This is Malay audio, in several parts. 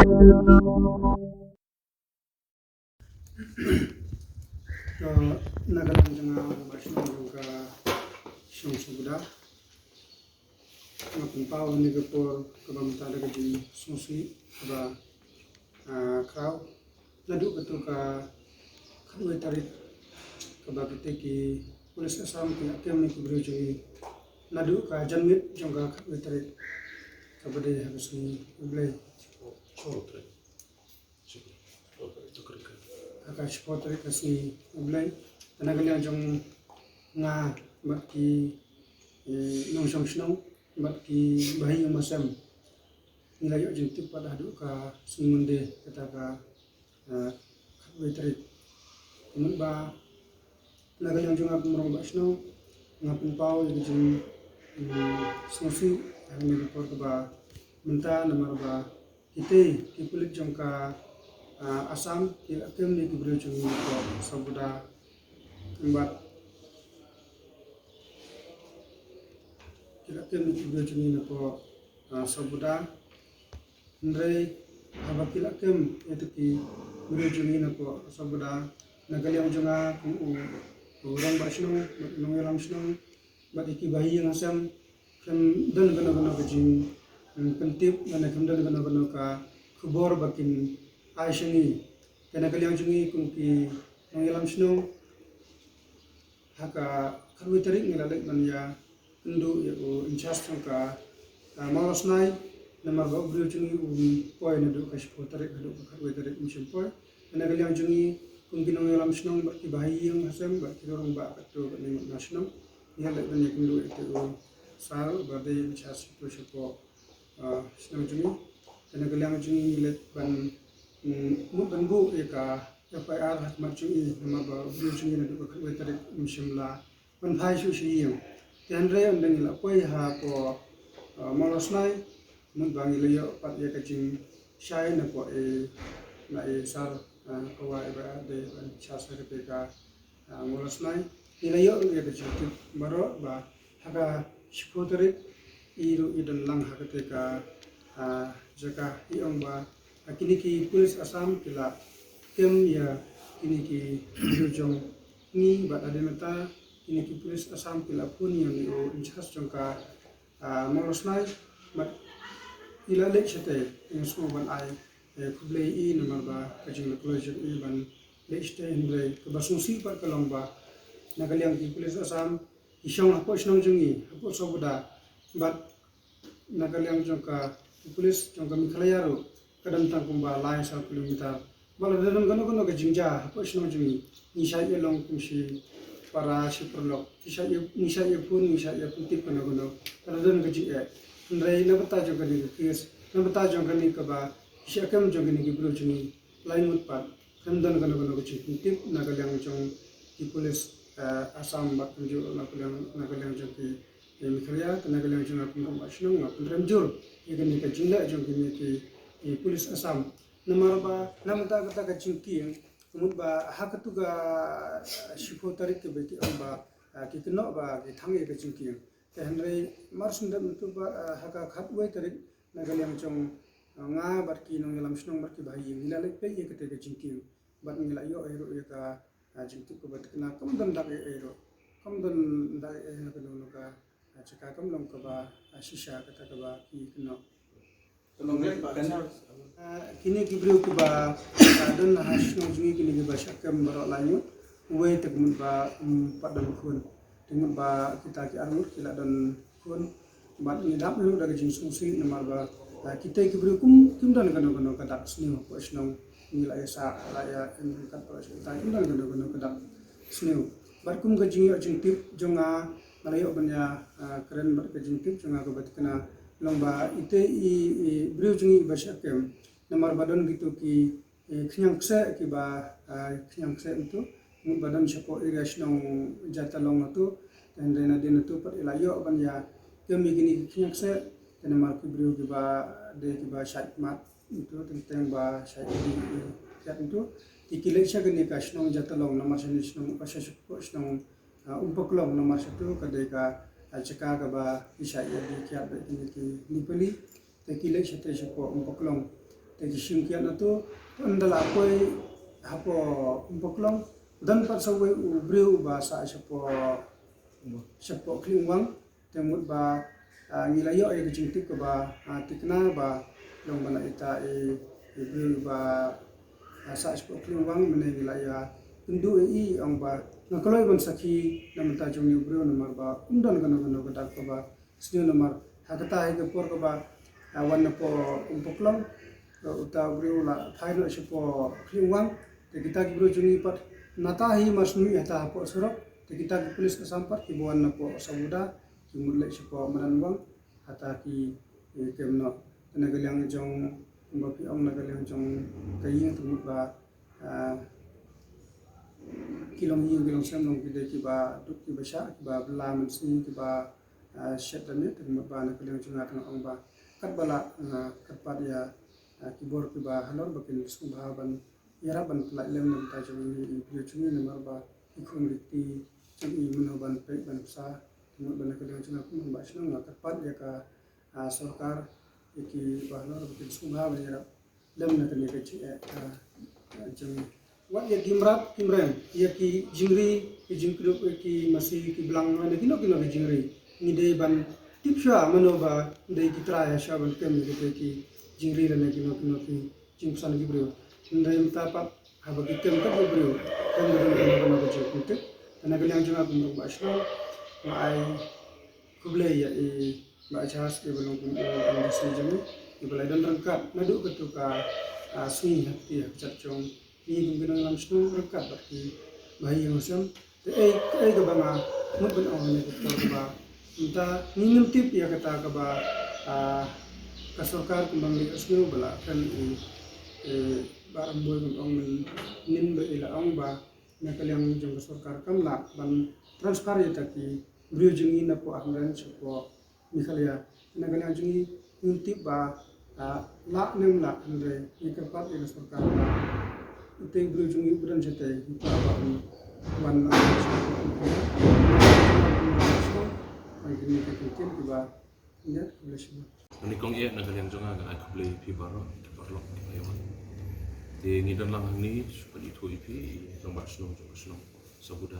Nagalang janga basno jangka siyong subuda ngapun pao ni gapor kabamta daga di susi kaba kraw nadu betul ka kadwe tarik kaba ki pulis asam ki akem ni kubro jungi nadu ka janmit jangka kadwe tarik kaba de habis ni ublay akash potri kasni ublay tanagal jong nga baki nong song snong baki bahi masam nilai jeng tip pada hadu ka sungunde kata ka kadwe tarik mun ba tanagal jong ngap morong basno ngapun pau jeng susi hani report ba minta nomor ba ite kipulik jong ka Asam kila kem ni kubro jungi ko sabuda embat kila kem ni kubro jungi ko sabuda ndre haba kila kem itu ki kubro jungi ko sabuda nagaliang junga kum orang basno nongelam sno bat iki bahi yang asam kem dan gana kajing pentip dan kem dan gana ka kubor bakin Aisyani kena kaliang jungi kungki nongelam snow haka kadwe tarik ngelalek manja endu ya incas ka malas nai namar ba brio jungi poi nadu kaspo tarik hadu kadwe tarik musim poi kena kaliang jungi kungki nongelam snow berki bahi yang hasam berki dorong ba katu ni nasno ngelalek manja endu itu sal bade incas itu sepo snow jungi kena kaliang jungi let ban mutanggu eka FIR hatmat jungi nama ba brio jungi nadu kadwe tarik musim la ban phai su si yang tenre andeng la poi ha ko malas nai mun bangi leyo pat ya kacing shai na ko na sar kawa ba de ban chasa ke ka malas nai ilayo ya kacing baro ba haga shipotrik iru idan lang hakate ka jaka iong ba kini ki pulis asam kila kem ya kini ki jong ni bat ada mata kini ki pulis asam kila pun yang ni incas jongka molos nai bat ila lek chete yang semua ban ai kublai i nomor ba kajing le closure i ban lek chete hindai ke basungsi pat kalong ba nagaliang ki pulis asam isong apo snong jungi apo sobuda bat nagaliang jongka pulis jongka mikhalayaro kadang tangkumba lai 1 kilometer bala dalam gano ke jingja apa sino jungi nisha ye long kumsi para siperlok nisha ye pun tip gano kada dan ke jinge ndrai na bata jo kani kes na bata jo kani ka ba syakam jo kani ki bro jungi lain mut pat kan dan gano ke jinge tip na galang jong ki pulis asam bat jo na galang jo ki mikriya na galang jo na pun ba sino ngap remjur ye kani ka jingla jo kani ki pulis asam namar ba namta kata ka cingki mud ba hakatu ga shifo tarik ke beti ba ki kno ba ki thange ka cingki te hanre marsun da mutu ba haka khatwe tarik nagaliam chong nga bar ki no ngelam snong bar ki bhai ngila lek pe ye kete ka cingki bat ngila yo ero ye ka cingki ko bat kna kam dan da ero kam dan da na no ka chaka kam long ka ba shisha kata ka ba ki kno kini kibru kuba dan hasno jungi kini kuba syakam barak lanyu uwe tegmun ba padan kun tegmun ba kita ki armur kila dan kun bat ngidap lu daga jing sungsi namar ba kita kibru kum dan gano kadak sni ko snong nila esa laya kat pa kita kum dan gano kadak sni bat kum ga jing tip jonga malayo banya keren bat ga jing tip jonga ko bat kana lomba ite i brio jungi ba syakem namar badan gitu ki khyang kse ki ba khyang kse itu mun badan syapo irasnong jata long itu dan rena din itu pat ilayo ban ya kemi gini khyang kse dan namar ki brio ki ba de ki ba syat mat itu tentang ba syat di syat itu ikilek sya gini ka snong jata long namar snong pa syapo snong umpoklong namar satu kadai ka ceka ka ba isya ya di kiat ba ini ki nipeli te kilek syate syapo umpoklong tegi singkian itu andala koi hapo umpoklong dan pat sawe ubriu bahasa siapo klingwang temut ba ngilayo ay kejingtip ke ba tikna ba long mana ita ubriu ba bahasa siapo klingwang mana ngilaya undu ang ba nakaloy ban saki namanta jong ubriu namar ba undan gana gadak ke ba sini namar hakata ay por ke ba awan po umpoklong uta ubriu la thaino siapo klingwang kita gibro jungi pat natahi masnui hata po surat kita pulis kesampat kibuan na po sabuda kimudlek sipo mananwang hata ki kemno nagalyang jong kumbapi ang nagalyang jong kaying tumut ba kilong sem long kide kiba duk kiba sha kiba bla mensi kiba shetane tumut ba nagalyang jong atang ang ba katbala katpat ya kibor kiba halor bakin subhaban yaraban pelak lem nam ta jong ni chuni namar ba ikung dikti jong i menoban pe ban sa tengok ban ka jong aku ba sino nga tepat ya ka sarkar iki bahno bikin sungha ba yarab lem na kani ka chi jong wat ya kimran ya ki jingri ki jingkru ki masih ki blang na kino ki jingri ni dei ban tipsha manoba dei kitra ya sha ban kem ki jingri la kino ki jingsan ki bro ndai mtapat habagi kem ka bro kan dengan ko jikute tanagalyang jung aku ba shlo ma ai kuble ya ba chas ke belum industri jung ibala dan rangkat nadu ketuka sui hati chat jong ni gumgenang lam shlo rangkat baki bayi yang sam te ai ga banga mut ban on ni ko ba inta ni tip ya kata ka ba ka sarkar kumbang ni asno bala kan barang boy ong nin ba ila ong ba nakalyang jong sarkar kamla ban transparent taki brio jungi na po ahlan po nikalya nakalyang jungi untip ba la nem la andre ikapat ila sarkar ba utay brio jungi buran jete pa ba wan ay gini kakikin ba ingat kulasyon Ni kong iya nagalyang jonga ga aku beli pi baro parlok ayon. Di ngidan lang ni supaya itu ipi nang ba snong sabuda.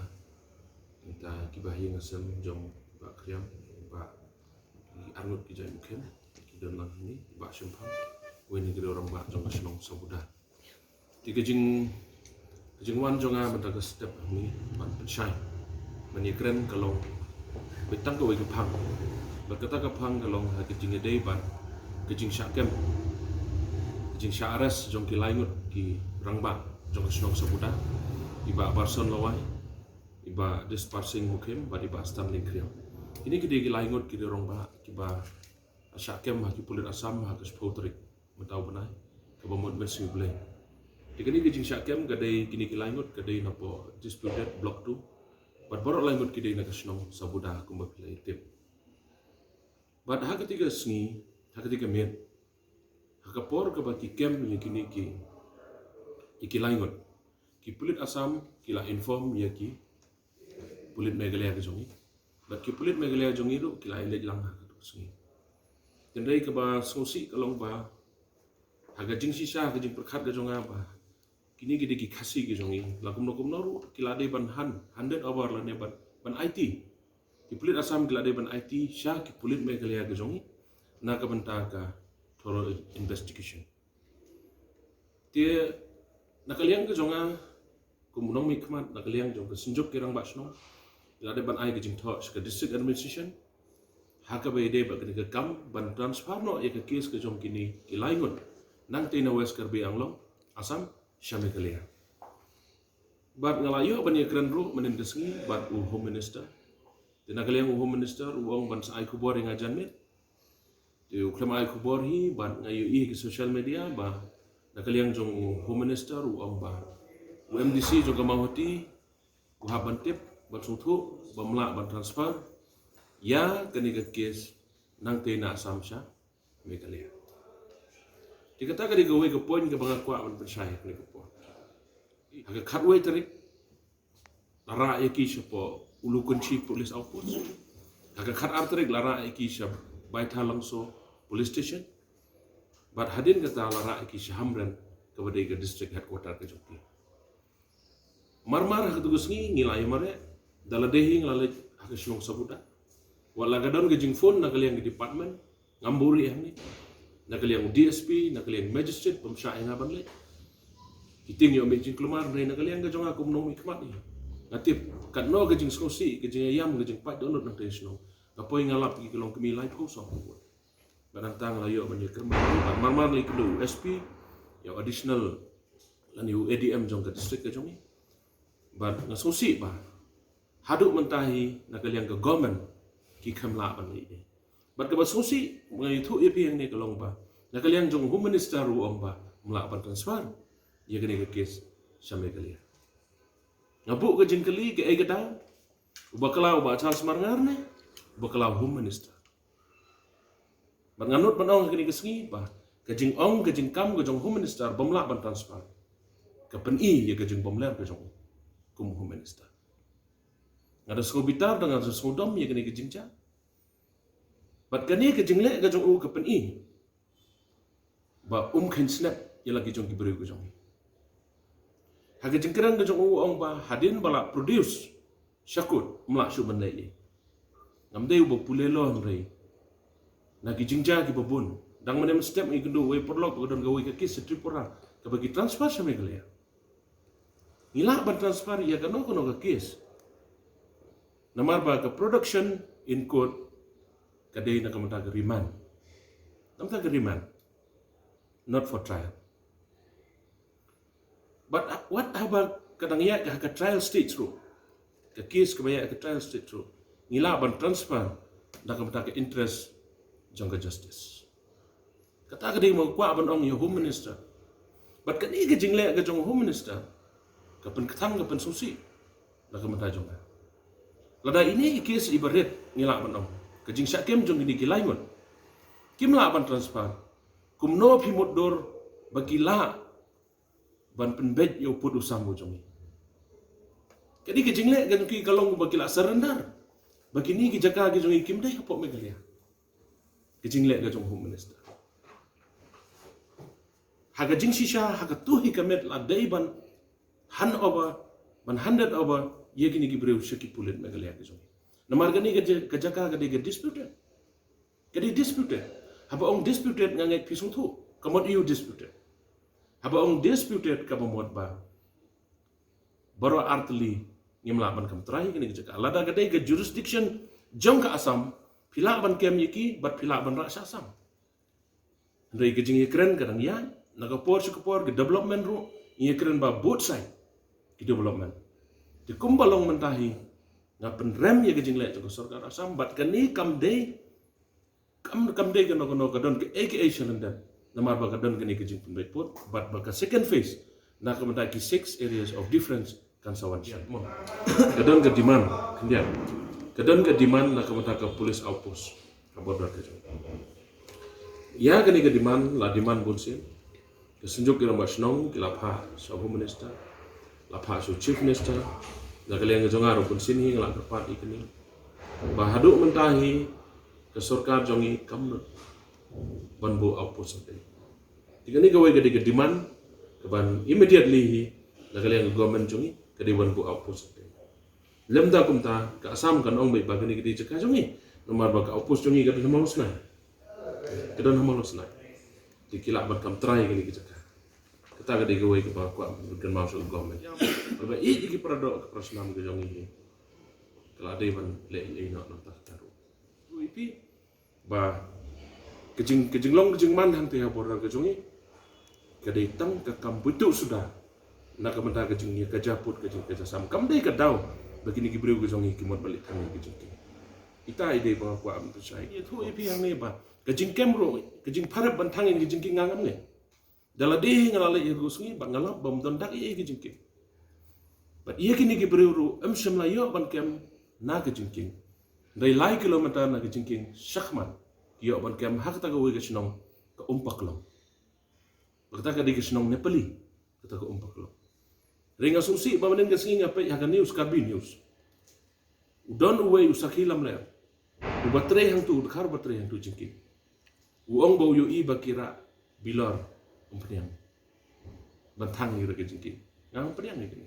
Inta kibahi ngasem jong ba kriam ba arnut ki jai mungkin kidan lang ni ba syumpang wen ni orang ba jong snong sabuda. Di kejing wan jonga mentaga step ni ban pensyai. Menikren kalau betang ko wei pang. Berkata kapang kalong kejing edai ban kejing syakem kejing syares jong ki laingut ki rangba jong snong sabuda iba barson lawai iba disparsing mukim ba iba stan lingkriam ini ki laingut ki rongba ki ba syakem ha ki pulir asam ha ke spotrik metau benai ke bamut mesu blai dikini kejing syakem gadai kini ki laingut gadai napo disputed block 2 bat borok laingut ki dei na snong sabuda kumba pilai tip. But hak ketiga sengi, hak ketiga met, hak kapor ke baki kem yang kini ki laingot, ki pulit asam kila inform ya ki pulit megalaya ke jongi, but ki pulit megalaya jongi tu kila elek lang hak tu sengi. Jendai ke ba sosi kalong ba, hak jing sisa hak jing perkat ke jonga ba, kini kita ki kasih ke jongi, lakum noru kila de ban 100 hour lah ne ban IT. Ki pulit asam kila de ban IT sya ki pulit megalaya ke jongi na ka banta ka thorough investigation tie nakaliang ke jonga kumunong mikmat nakaliang jong ke senjuk kirang basno kila de ban ai ke jing tho ke district administration haka be de ba ke kam ban transfer no ya ke case ke jong kini ki laingun nang tina west karbi anglong asam sya megalaya bat ngalayo ban ye kran ru menindesngi bat home minister Tinagaliang home minister uang ban sa ay kubor nga janmit. Di uklam ay kubor hi ban ngayo ke social media ba nakaliang jong home minister uang ba UMDC jong kamahoti kuhaban tip ban suthu bamla ban transfer ya kani ka case nang tina samsya megalia. Dikata ka di gawe ka point ka banga kwa ban persay ni ko po. Aga katway tarik lara yaki siya po Ulukun Chief Police Outpost. Agak khat arterik lara iki syab baita langso police station. Bat hadin kata lara ki Syahamran kepada ke district headquarter ke Joki. Marmar ke tugas ni ngilai mare daladehi ngalale ke Sunong Sabuda. Wala gadon ke jing phone nak yang ke department ngamburi yang ni. Nak yang DSP, nak yang magistrate pemsya yang aban le. Kiting yo mejing kelumar nei nak yang ke jong aku menomik mat ni. Natip kat no ke jing skosi ke jing ayam ke jing pat donut nak tesno. Apoi ngalap ki kelong kemilai ko so. Barantang layo banyak kerma. Marmar li kedua SP yang additional lan yu ADM jong ke district ke jong ni. But ngasosi ba. Haduk mentahi nak yang ke government ki khamla ban ni. But ke basosi mengai thu EP yang ni kelong ba. Nak yang jong home minister ru om ba mla ban transfer. Ye kene ke kes sampai kali. Ngabuk ke jing kali ke ai gedang. Ubakalau ba Charles Marngar ni. Ubakalau home minister. Nganut panong kini kesengi bah kejing ong kejing kam kejong home minister bomla ban transfer ke peni ye kejing bomler kejong kum home minister ngada skobitar dengan sodom ye kini kejing ja bat kani kejing le kejong u ke peni ba khen snap ye lagi jong kibru kejong ha kejing kerang kejong u ong ba hadin bala produce syakut mla syu ban le ngamdei u pulelo ngrei nak kijingja ki babun dang menem step ni kedua we perlok kedon gawe ke kis Tripura ke bagi transfer sampai ke dia ngila ban transfer ya kano ke kis namar ba ke production in court kadai nak menta ke remand namta ke remand not for trial but what about kadang ya ke trial stage ru ke kis ke baya ke trial stage ru ngila ban transfer nak menta ke interest jangka justice. Kata dia mau kuat ban ong home minister. Bat kan ni ke jingle ke jong home minister. Kapan ketang kapan susi. Dah ke mata jong. Lada ini kes ibarat ngilak ban ong. Ke jing syakem jong ni kilai mon. Kim la ban transfer. Kum no phimut dor bagi la ban penbet yo put usamu jong. Kadi ke jingle ke jong kalong bagi la surrender. Bagi ni ke jaga ke jong kim dai apa megalia. Kejing lek gajong home minister. Haga jing shisha haga tuhi kamet la daiban hand over ye gini gibreu shaki pulit megalia gajong. Namar gani kajaka gadi disputed. Gadi disputed. Haba ong disputed ngangai pisung tu. Kamot you disputed. Haba ong disputed kabamot ba. Baro artli ngimlaban kam terahi gini kajaka. Lada gadi ke jurisdiction jong ka Assam. Pilak ban kem yiki, bat pilak ban raksa Assam. Dari kejing ye keren kadang ya, nakapor sukapor ke development ru, ye keren ba both side ke development. Di kumbalong mentahi, ngapen rem ye kejing lek ke sorgar Assam, bat kani kam day kano kadon ke AKA Shalendam, namar ba kadon kani kejing penbait put, bat ba ka second phase, nak mentaki 6 areas of difference kan sawan syat. Kadon ke demand, kendian. Kadang ke demand nak kemata ke police outpost kabur berkerja. Ya kini ke demand la demand bunsin. Kesenjuk kira basnong kila pha so home minister, la pha so chief minister, la kalian kejongar bunsin hi la kepat ikini. Bahaduk mentahi ke sarkar jongi kamnut banbu outpost ate. Tiga ni gawe ke demand ke ban immediately hi la kalian government jongi ke di banbu outpost ate. Lemda kumta ke Assam kan ong baik bagani ke di cekah jongi nomor ba ka opus jongi ke nama losna ke dan nama losna dikilak ban kam try ke di cekah kata ke di gawe ke ba kwa bukan masuk government ba i ki produk ke prasnam ke jongi kala dei ban le nak tak taru ipi ba kejing long kejing man hang te habor ke jongi ke dei tang ke kam butu sudah nak kementa kejing ni ke japut kejing ke Assam kam dei ke dau begini gibreu ke jongi kimot balik kami ke jingki. Ita ide pengakuan percaya. Itu ipi yang ni ba. Kejing kemro, kejing parap bantangin ke jingki ngangam ni. Dalam deh ngalale iru sungi ba ngalap bom dondak ie ke jingki. Ba ie kini gibreu ru semla yo ban kem na ke jingki. Dari lai kilometer na ke jingki Syahman. Yo ban kem hak ta gawe ke senong ke umpak long. Berkata ke di ke senong Nepali. Kata ke umpak long. Ring asumsi bamanen ke singa pe ya news karbi news. Udon uwe usakilam le. U batre hang tu khar batre hang tu jingki. U ong bau yo i bakira bilor umpenian bantang ni reke jingki ngang umpenian ni kini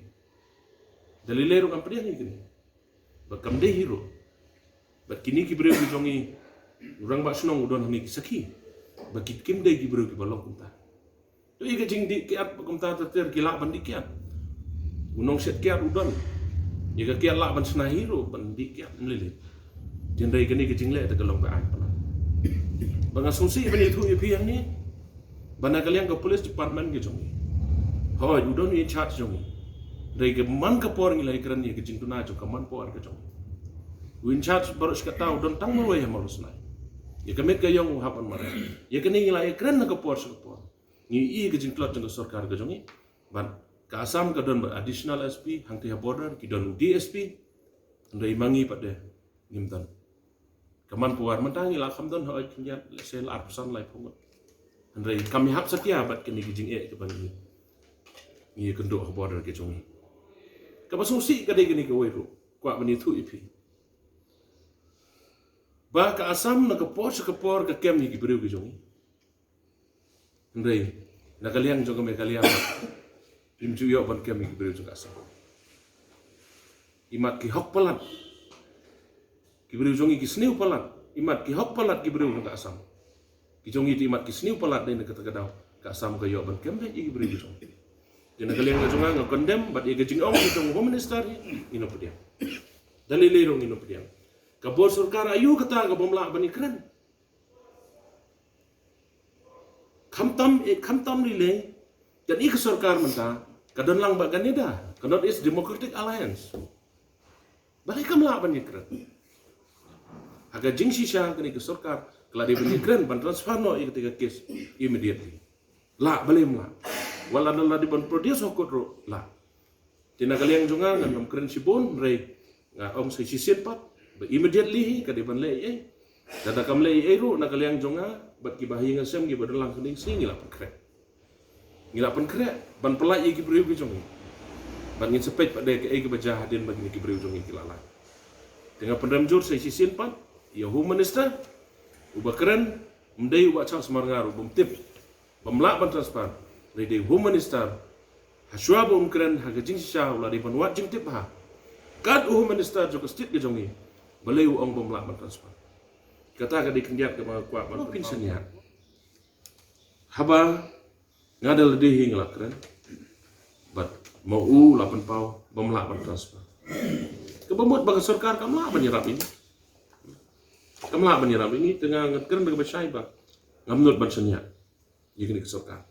dalilero ngang umpenian ni kini bakam de hero bat kini ki breu ki jongi urang ba snong udon ni saki bakit kim de ki breu ki balok kunta to ike jing di kiat kumta ter ki lak ban di kiat unong set kiat udon ika kiat lak ban sna hero ban di kiat mlilit jendai kini ki jing le ta kalong ba ai pala bang asumsi ban itu ipi yang ni bana kalian ke police department ki jongi hoy udon in charge jongi dai ke man ka por ngilai kran ni ki jing tuna jo ka man por ka jongi in charge baru sekata udon tang mo ya malus nai ya kemet ka yong hapan mare ya kini ngilai kran na ka por sekapor ni i ke jing klot jong sarkar ka jongi ban ka asam ka don additional SP hang ti border ki don DSP ndai mangi pade ngimtan kaman puar mentangi la kham don hoy kinyat sel arsan lai phom ndai kami hap satia bat kini ki jing ke ban ni kendo border ke jongi ka basungsi ka dei kini ke weru kwa mani thu ipi ba ka asam na ka por ka kem ni ki breu ki jongi ndai na kaliang jonga me kaliang pim ju yo ban kem ki breu jonga asam imat ki hok palat ki breu jongi ki sniu palat imat ki hok palat ki breu jonga asam ki jongi ti imat ki sniu palat dei na ka tagadaw ka asam ka yo ban kem dei ki breu jongi jena kaliang ka jonga nga condemn bat ye ka jing ong ki jong home minister ino pediam dalilero ino pediam ka bor sarkar ayu kata ka bomla bani kren khamtam rile dan ik sarkar menta kadon lang ba ganida kadon is Democratic Alliance balik kam la bani kren aga jing shisha kani ke sarkar kala de bani kren ban transfer no ik ketika case immediately la balim la wala dalla di ban produce hokotro la tina kaliang jonga ngam kren sibon rei nga om sai sisien pat but immediately ka di ban le dada kam le ru na kaliang jonga bat ki bahi ngasem gi badalang kening sing ngila pen krek ban pelai ki breu ki jongi ban ngin sepet pada ke ki bajah hadin bagi ki breu jongi kilala dengan pendamjur sai sisien pat ya home minister ubakren mdei uba cha semarngaru bumtip bamla ban transfer dari home minister haswa bum kren hagajing sha ula di ban wat jing tip ha kad home minister juga stit ki jongi balai ong bamla ban transfer kata ka dikendiat ke mga kwa ban pinsanya haba ngadal dehi ngelakren bat mau u lapan pau bamla ban transfer kebamut baga sarkar kamla banyirap ini tengah ngatken baga basai ba ngamnut ban senya yikini ke sarkar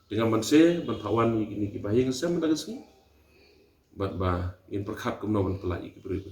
dengan manse ban pawan yikini ki bahing sem dagasni bat ba in perkhat kumno ban pelai ki beri ko